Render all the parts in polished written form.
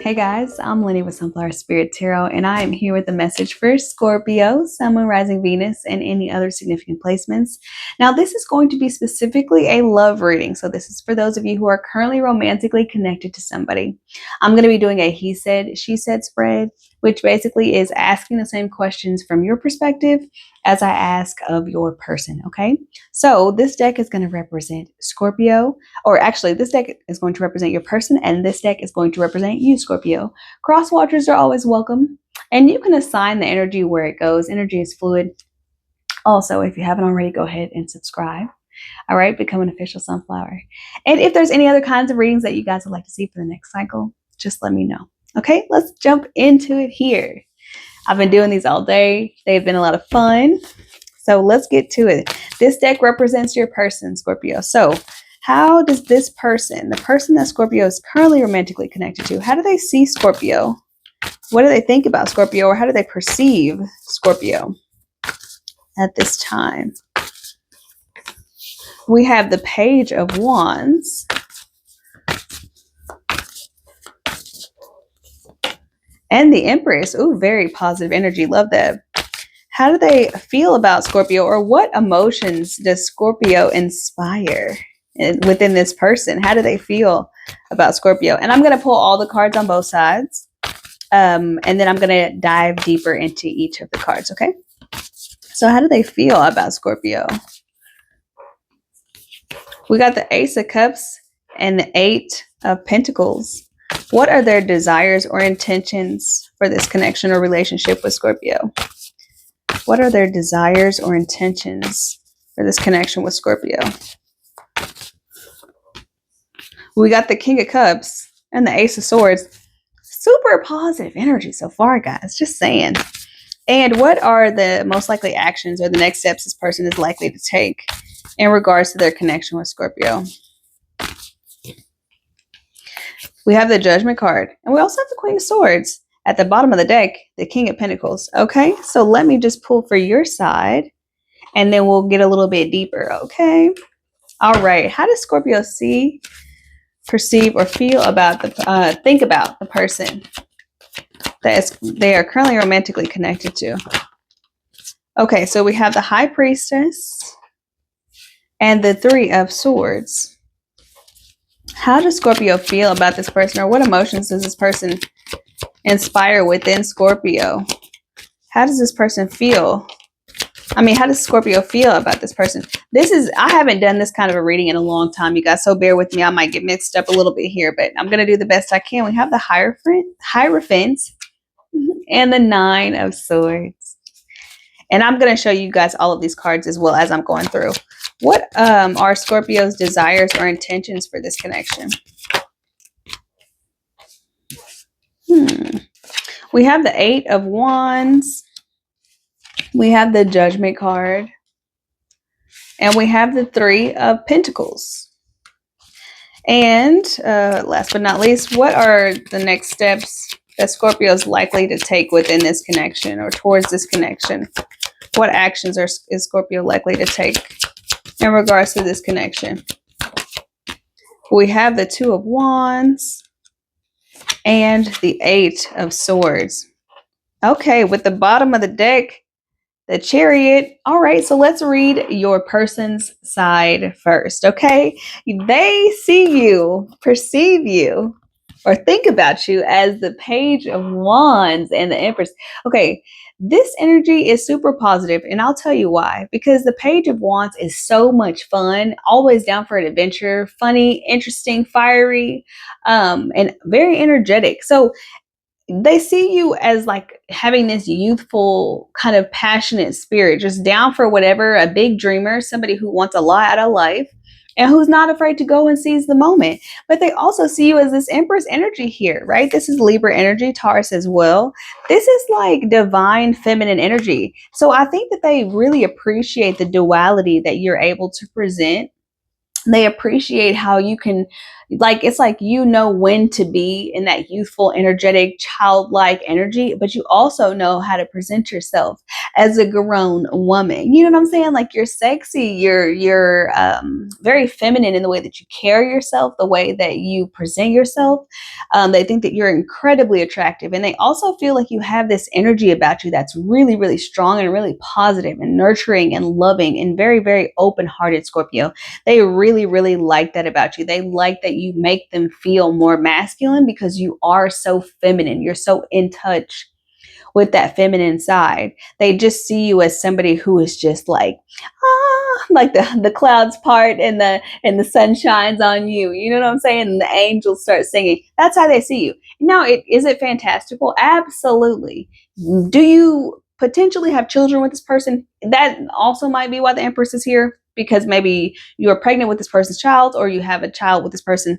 Hey guys, I'm Lynnie with Sunflower Spirit Tarot, and I am here with a message for Scorpio, Sun, Moon, Rising, Venus, and any other significant placements. Now, this is going to be specifically a love reading, so this is for those of you who are currently romantically connected to somebody. I'm going to be doing a he said, she said spread, which basically is asking the same questions from your perspective as I ask of your person, okay? So this deck is going to represent Scorpio, or actually, this deck is going to represent your person, and this deck is going to represent you, Scorpio. Cross watchers are always welcome, and you can assign the energy where it goes. Energy is fluid. Also, if you haven't already, go ahead and subscribe. All right, become an official sunflower. And if there's any other kinds of readings that you guys would like to see for the next cycle, just let me know. Okay, let's jump into it here. I've been doing these all day. They've been a lot of fun. So let's get to it. This deck represents your person, Scorpio. So how does this person, the person that Scorpio is currently romantically connected to, how do they see Scorpio? What do they think about Scorpio, or how do they perceive Scorpio at this time? We have the Page of Wands. And the Empress. Ooh, very positive energy. Love that. How do they feel about Scorpio, or what emotions does Scorpio inspire within this person? How do they feel about Scorpio? And I'm going to pull all the cards on both sides. And then I'm going to dive deeper into each of the cards, okay? So how do they feel about Scorpio? We got the Ace of Cups and the Eight of Pentacles. What are their desires or intentions for this connection or relationship with Scorpio? What are their desires or intentions for this connection with Scorpio? We got the King of Cups and the Ace of Swords. Super positive energy so far, guys. Just saying. And what are the most likely actions or the next steps this person is likely to take in regards to their connection with Scorpio? We have the Judgment card. And we also have the Queen of Swords. At the bottom of the deck, the King of Pentacles. Okay, so let me just pull for your side, and then we'll get a little bit deeper, okay? All right, how does Scorpio see, perceive, or feel about think about the person that they are currently romantically connected to? Okay, so we have the High Priestess and the Three of Swords. How does Scorpio feel about this person, or what emotions does this person inspire within Scorpio? How does this person feel? I mean, how does Scorpio feel about this person? I haven't done this kind of a reading in a long time, you guys, so bear with me. I might get mixed up a little bit here, but I'm going to do the best I can. We have the Hierophant and the Nine of Swords. And I'm going to show you guys all of these cards as well as I'm going through. What are Scorpio's desires or intentions for this connection? We have the Eight of Wands. We have the Judgment card. And we have the Three of Pentacles. And last but not least, what are the next steps that Scorpio is likely to take within this connection or towards this connection? What actions is Scorpio likely to take in regards to this connection? We have the Two of Wands and the Eight of Swords. Okay, with the bottom of the deck, the Chariot. All right, so let's read your person's side first, okay? They see you, perceive you, or think about you as the Page of Wands and the Empress. Okay, this energy is super positive, and I'll tell you why. Because the Page of Wands is so much fun, always down for an adventure, funny, interesting, fiery, and very energetic. So they see you as like having this youthful kind of passionate spirit, just down for whatever, a big dreamer, somebody who wants a lot out of life and who's not afraid to go and seize the moment. But they also see you as this Empress energy here, right? This is Libra energy, Taurus as well. This is like divine feminine energy. So I think that they really appreciate the duality that you're able to present They appreciate how you can, like, it's like, you know when to be in that youthful, energetic, childlike energy, but you also know how to present yourself as a grown woman. You know what I'm saying? Like, you're sexy, you're very feminine in the way that you carry yourself, the way that you present yourself. They think that you're incredibly attractive, and they also feel like you have this energy about you that's really, really strong and really positive and nurturing and loving and very, very open-hearted, Scorpio. They really, really like that about you. They like that you make them feel more masculine because you are so feminine. You're so in touch with that feminine side. They just see you as somebody who is just like, like the clouds part and the sun shines on you. You know what I'm saying? And the angels start singing. That's how they see you. Now, is it fantastical? Absolutely. Do you potentially have children with this person? That also might be why the Empress is here, because maybe you are pregnant with this person's child, or you have a child with this person.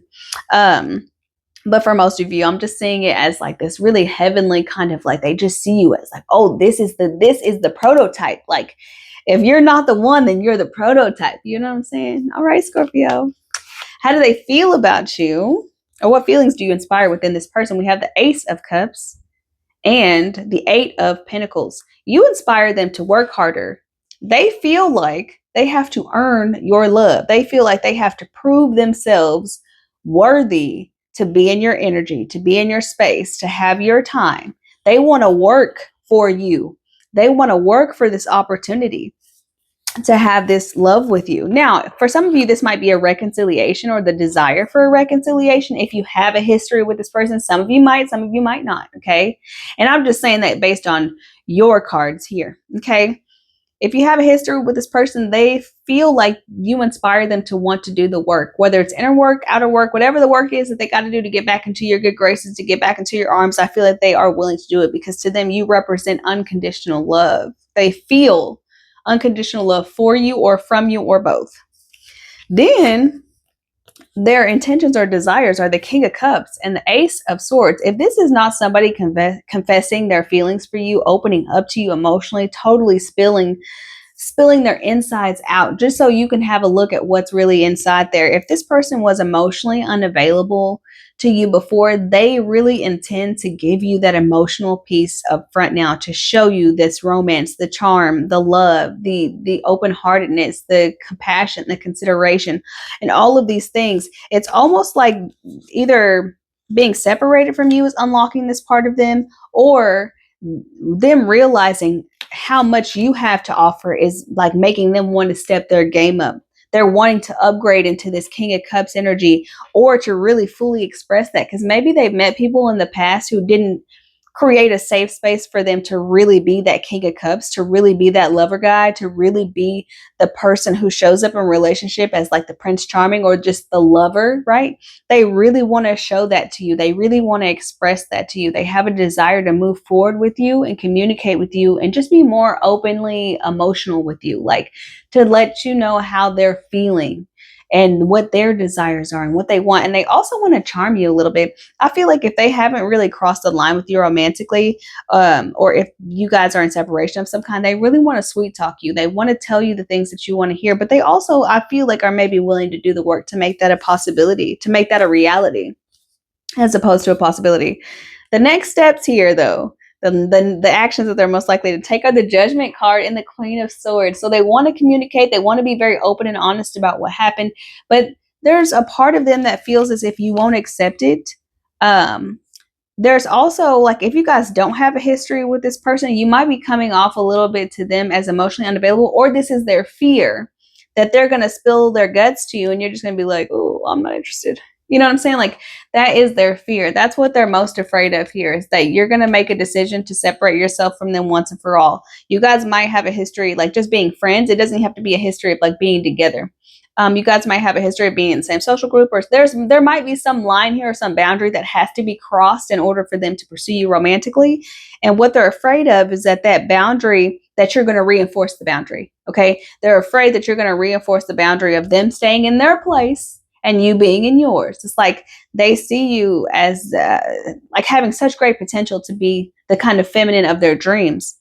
But for most of you, I'm just seeing it as like this really heavenly kind of, like, they just see you as like, oh, this is the prototype. Like, if you're not the one, then you're the prototype. You know what I'm saying? All right, Scorpio. How do they feel about you? Or what feelings do you inspire within this person? We have the Ace of Cups and the Eight of Pentacles. You inspire them to work harder. They feel like they have to earn your love. They feel like they have to prove themselves worthy to be in your energy, to be in your space, to have your time. They want to work for you. They want to work for this opportunity to have this love with you. Now, for some of you, this might be a reconciliation or the desire for a reconciliation. If you have a history with this person, some of you might not. Okay. And I'm just saying that based on your cards here. Okay. If you have a history with this person, they feel like you inspire them to want to do the work, whether it's inner work, outer work, whatever the work is that they got to do to get back into your good graces, to get back into your arms. I feel like they are willing to do it because to them, you represent unconditional love. They feel unconditional love for you or from you or both. Then their intentions or desires are the King of Cups and the Ace of Swords. If this is not somebody confessing their feelings for you, opening up to you emotionally, totally spilling their insides out, just so you can have a look at what's really inside there. If this person was emotionally unavailable to you before, they really intend to give you that emotional piece up front now, to show you this romance, the charm, the love, the open-heartedness, the compassion, the consideration, and all of these things. It's almost like either being separated from you is unlocking this part of them, or them realizing how much you have to offer is like making them want to step their game up. They're wanting to upgrade into this King of Cups energy, or to really fully express that, because maybe they've met people in the past who didn't create a safe space for them to really be that King of Cups, to really be that lover guy, to really be the person who shows up in relationship as like the Prince Charming or just the lover, right? They really want to show that to you. They really want to express that to you. They have a desire to move forward with you and communicate with you and just be more openly emotional with you, like to let you know how they're feeling and what their desires are and what they want. And they also want to charm you a little bit. I feel like if they haven't really crossed the line with you romantically, or if you guys are in separation of some kind, they really want to sweet talk you. They want to tell you the things that you want to hear, but they also, I feel like, are maybe willing to do the work to make that a possibility, to make that a reality, as opposed to a possibility. The next steps here, though, the actions that they're most likely to take are the Judgment card and the Queen of Swords. So they want to communicate. They want to be very open and honest about what happened. But there's a part of them that feels as if you won't accept it. There's also, like, if you guys don't have a history with this person, you might be coming off a little bit to them as emotionally unavailable, or this is their fear that they're going to spill their guts to you and you're just going to be like, oh, I'm not interested. You know what I'm saying? Like, that is their fear. That's what they're most afraid of here, is that you're going to make a decision to separate yourself from them once and for all. You guys might have a history, like just being friends. It doesn't have to be a history of like being together. You guys might have a history of being in the same social group, or there might be some line here or some boundary that has to be crossed in order for them to pursue you romantically. And what they're afraid of is that boundary, that you're going to reinforce the boundary. Okay. They're afraid that you're going to reinforce the boundary of them staying in their place and you being in yours. It's like they see you as like having such great potential to be the kind of feminine of their dreams.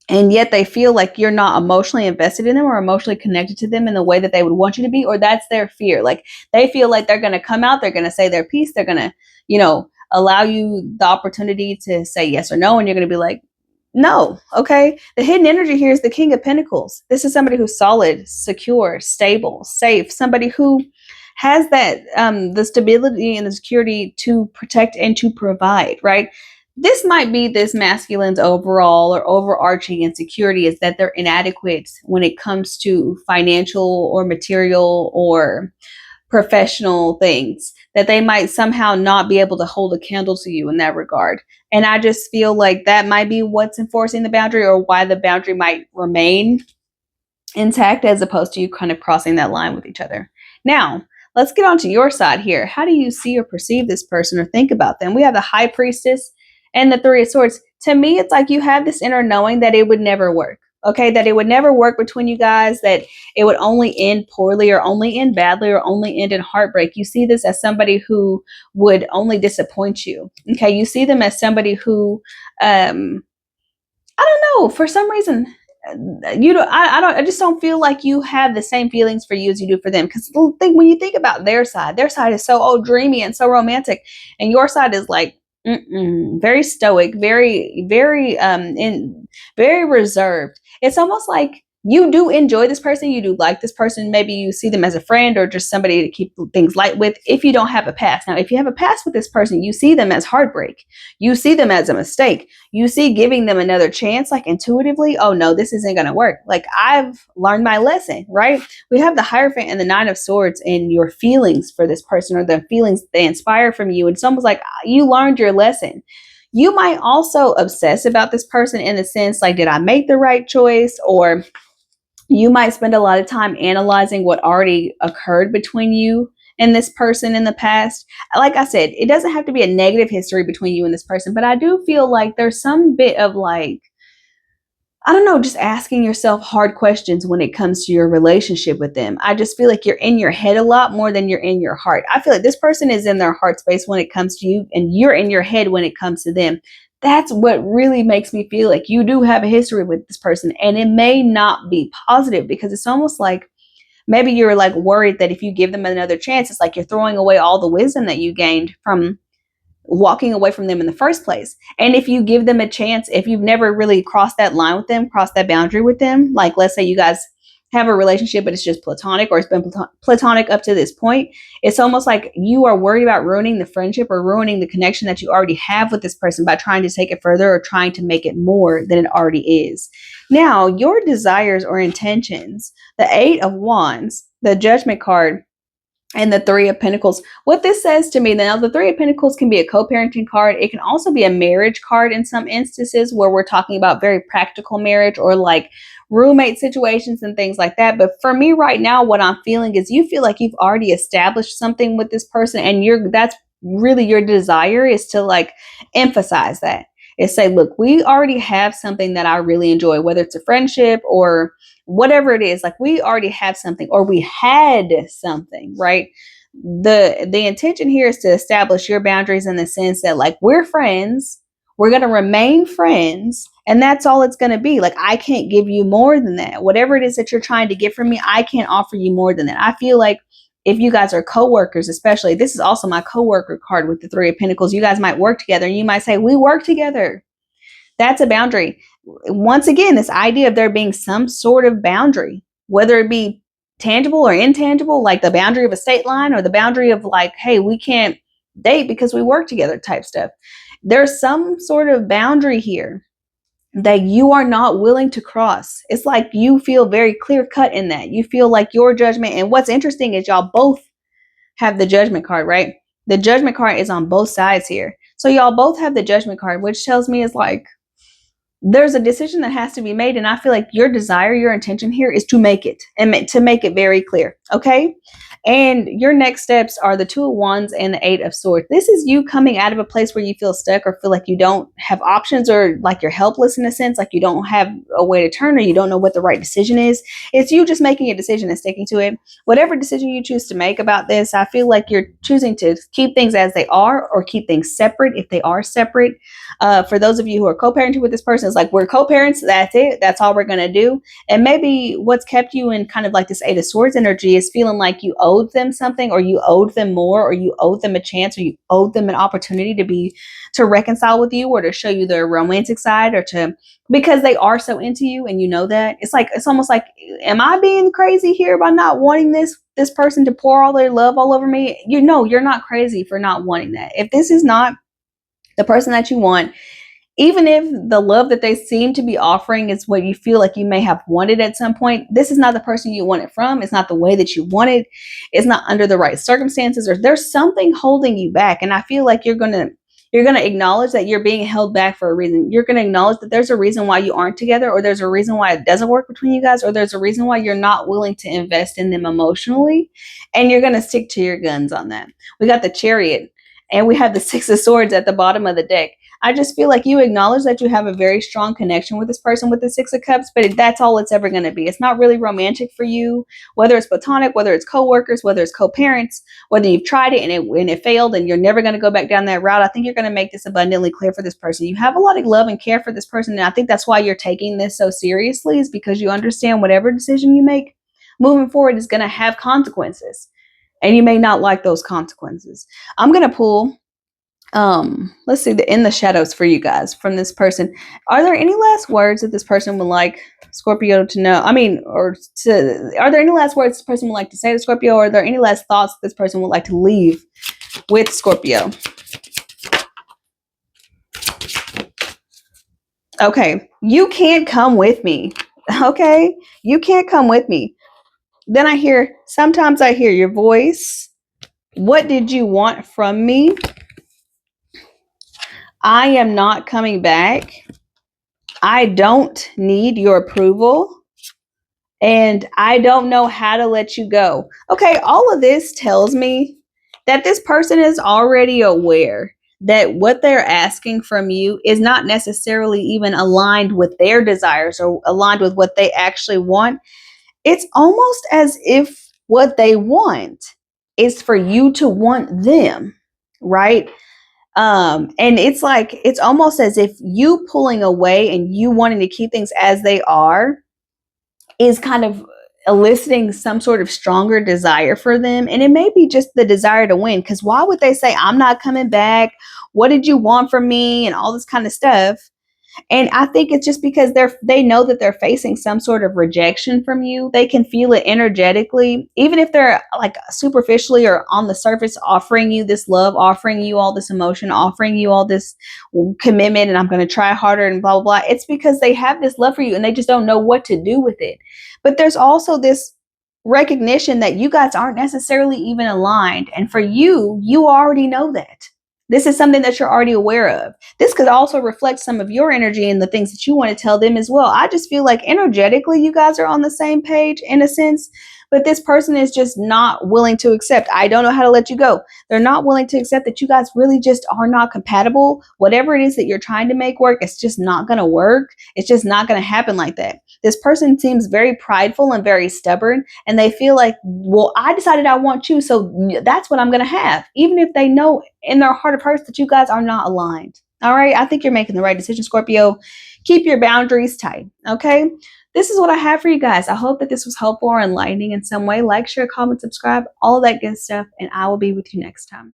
and yet they feel like you're not emotionally invested in them or emotionally connected to them in the way that they would want you to be, or that's their fear. Like they feel like they're going to come out, they're going to say their piece, they're going to, allow you the opportunity to say yes or no, and you're going to be like, no. Okay. The hidden energy here is the King of Pentacles. This is somebody who's solid, secure, stable, safe, somebody who has that the stability and the security to protect and to provide, right? This might be this masculine's overall or overarching insecurity is that they're inadequate when it comes to financial or material or professional things, that they might somehow not be able to hold a candle to you in that regard. And I just feel like that might be what's enforcing the boundary, or why the boundary might remain intact as opposed to you kind of crossing that line with each other. Now, let's get on to your side here. How do you see or perceive this person or think about them? We have the High Priestess and the Three of Swords. To me, it's like you have this inner knowing that it would never work. Okay, that it would never work between you guys, that it would only end poorly or only end badly or only end in heartbreak. You see this as somebody who would only disappoint you. Okay, you see them as somebody who, I don't know, for some reason, I just don't feel like you have the same feelings for you as you do for them. Because when you think about their side is so dreamy and so romantic, and your side is like very stoic, very very reserved. It's almost like you do enjoy this person, you do like this person. Maybe you see them as a friend or just somebody to keep things light with if you don't have a past. Now, if you have a past with this person, you see them as heartbreak. You see them as a mistake. You see giving them another chance, like intuitively, oh no, this isn't going to work. Like I've learned my lesson, right? We have the Hierophant and the Nine of Swords in your feelings for this person, or the feelings they inspire from you. It's almost like you learned your lesson. You might also obsess about this person in the sense like, did I make the right choice? Or you might spend a lot of time analyzing what already occurred between you and this person in the past. Like I said, it doesn't have to be a negative history between you and this person, but I do feel like there's some bit of like, I don't know, just asking yourself hard questions when it comes to your relationship with them. I just feel like you're in your head a lot more than you're in your heart. I feel like this person is in their heart space when it comes to you, and you're in your head when it comes to them. That's what really makes me feel like you do have a history with this person, and it may not be positive, because it's almost like maybe you're like worried that if you give them another chance, it's like you're throwing away all the wisdom that you gained from walking away from them in the first place. And if you give them a chance, if you've never really crossed that line with them, crossed that boundary with them, like let's say you guys have a relationship, but it's just platonic, or it's been platonic up to this point, it's almost like you are worried about ruining the friendship or ruining the connection that you already have with this person by trying to take it further or trying to make it more than it already is. Now, your desires or intentions, the Eight of Wands, the Judgment card, and the Three of Pentacles. What this says to me, now the Three of Pentacles can be a co-parenting card. It can also be a marriage card in some instances where we're talking about very practical marriage or like roommate situations and things like that. But for me right now, what I'm feeling is you feel like you've already established something with this person, and that's really your desire, is to like emphasize that. Is say, look, we already have something that I really enjoy, whether it's a friendship or whatever it is. Like we already have something, or we had something, right? The intention here is to establish your boundaries in the sense that like we're friends, we're going to remain friends, and that's all it's going to be. Like I can't give you more than that. Whatever it is that you're trying to get from me, I can't offer you more than that. I feel like if you guys are coworkers, especially, this is also my coworker card with the Three of Pentacles. You guys might work together, and you might say, we work together. That's a boundary. Once again, this idea of there being some sort of boundary, whether it be tangible or intangible, like the boundary of a state line, or the boundary of like, hey, we can't date because we work together type stuff. There's some sort of boundary here that you are not willing to cross. It's like you feel very clear cut in that. You feel like your judgment. And what's interesting is y'all both have the Judgment card, right? The Judgment card is on both sides here. So y'all both have the Judgment card, which tells me is like, there's a decision that has to be made. And I feel like your desire, your intention here is to make it, and to make it very clear. Okay. And your next steps are the Two of Wands and the Eight of Swords. This is you coming out of a place where you feel stuck, or feel like you don't have options, or like you're helpless in a sense, like you don't have a way to turn, or you don't know what the right decision is. It's you just making a decision and sticking to it. Whatever decision you choose to make about this, I feel like you're choosing to keep things as they are, or keep things separate if they are separate. For those of you who are co-parenting with this person, because like we're co-parents, that's it, that's all we're going to do. And maybe what's kept you in kind of like this Eight of Swords energy is feeling like you owed them something, or you owed them more, or you owed them a chance, or you owed them an opportunity to reconcile with you, or to show you their romantic side, or to, because they are so into you and you know that. It's like, it's almost like, am I being crazy here by not wanting this person to pour all their love all over me? You know, you're not crazy for not wanting that. If this is not the person that you want, even if the love that they seem to be offering is what you feel like you may have wanted at some point, this is not the person you want it from. It's not the way that you want it. It's not under the right circumstances, or there's something holding you back. And I feel like you're going to acknowledge that you're being held back for a reason. You're going to acknowledge that there's a reason why you aren't together, or there's a reason why it doesn't work between you guys, or there's a reason why you're not willing to invest in them emotionally. And you're going to stick to your guns on that. We got the Chariot, and we have the Six of Swords at the bottom of the deck. I just feel like you acknowledge that you have a very strong connection with this person with the Six of Cups, but that's all it's ever going to be. It's not really romantic for you, whether it's platonic, whether it's co-workers, whether it's co-parents, whether you've tried it and it failed and you're never going to go back down that route. I think you're going to make this abundantly clear for this person. You have a lot of love and care for this person, and I think that's why you're taking this so seriously, is because you understand whatever decision you make moving forward is going to have consequences, and you may not like those consequences. I'm going to pull let's see, the In the Shadows for you guys from this person. Are there any last words that this person would like Scorpio to know? I mean, are there any last words this person would like to say to Scorpio, or are there any last thoughts this person would like to leave with Scorpio? Okay, you can't come with me. Okay, you can't come with me. Then sometimes I hear your voice. What did you want from me? I am not coming back. I don't need your approval. And I don't know how to let you go. Okay, all of this tells me that this person is already aware that what they're asking from you is not necessarily even aligned with their desires or aligned with what they actually want. It's almost as if what they want is for you to want them, right? And it's like, it's almost as if you pulling away and you wanting to keep things as they are is kind of eliciting some sort of stronger desire for them. And it may be just the desire to win, because why would they say, I'm not coming back? What did you want from me? And all this kind of stuff. And I think it's just because they know that they're facing some sort of rejection from you. They can feel it energetically, even if they're like superficially or on the surface offering you this love, offering you all this emotion, offering you all this commitment, and I'm going to try harder and blah, blah, blah. It's because they have this love for you and they just don't know what to do with it. But there's also this recognition that you guys aren't necessarily even aligned. And for you, you already know that. This is something that you're already aware of. This could also reflect some of your energy and the things that you want to tell them as well. I just feel like energetically you guys are on the same page in a sense, but this person is just not willing to accept. I don't know how to let you go. They're not willing to accept that you guys really just are not compatible. Whatever it is that you're trying to make work, it's just not going to work. It's just not going to happen like that. This person seems very prideful and very stubborn, and they feel like, well, I decided I want you, so that's what I'm going to have, even if they know in their heart of hearts that you guys are not aligned. All right, I think you're making the right decision, Scorpio. Keep your boundaries tight, okay? This is what I have for you guys. I hope that this was helpful or enlightening in some way. Like, share, comment, subscribe, all of that good stuff, and I will be with you next time.